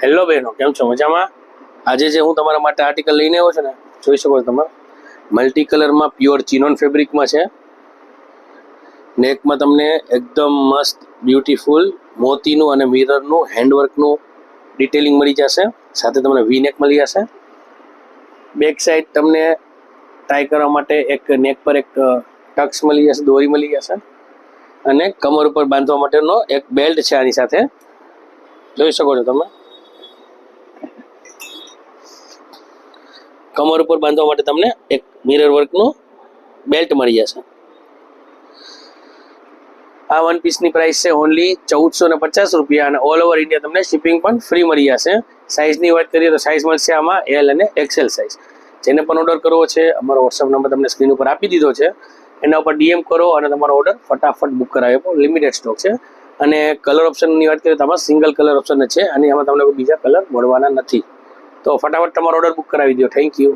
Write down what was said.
Hello બહેનો, કેમ છો? મજામાં? આજે જે હું તમારા માટે આર્ટિકલ લઈને આવ્યો છું ને, જોઈ શકો છો તમે, મલ્ટી કલરમાં પ્યોર ચિનોન ફેબ્રિકમાં છે. નેકમાં તમને એકદમ મસ્ત બ્યુટીફુલ મોતીનું અને મિરરનું હેન્ડવર્કનું ડિટેલિંગ મળી જશે. સાથે તમને વી નેક મળી જશે. બેક સાઈડ તમને ટ્રાય કરવા માટે એક નેક પર એક ટક્સ મળી જશે, દોરી મળી જશે, અને કમર ઉપર બાંધવા માટેનો એક બેલ્ટ છે આની સાથે. જોઈ શકો છો તમે, કમર ઉપર બાંધવા માટે તમને એક મિરર વર્કનું બેલ્ટ મળી જશે. આ વન પીસની પ્રાઇસ છે ઓનલી 1450 રૂપિયા, અને ઓલ ઓવર ઇન્ડિયા તમને શિપિંગ પણ ફ્રી મળી જશે. સાઇઝની વાત કરીએ તો સાઇઝ મળશે આમાં એલ અને એક્સેલ સાઇઝ. જેને પણ ઓર્ડર કરવો છે, અમારો વોટ્સઅપ નંબર તમને સ્ક્રીન ઉપર આપી દીધો છે. એના ઉપર ડીએમ કરો અને તમારો ઓર્ડર ફટાફટ બુક કરાવી આપો. લિમિટેડ સ્ટોક છે. અને કલર ઓપ્શનની વાત કરીએ તો આમાં સિંગલ કલર ઓપ્શન જ છે, અને એમાં તમને કોઈ બીજા કલર મળવાના નથી. તો ફટાફટ તમારો ઓર્ડર બુક કરાવી દો. Thank you.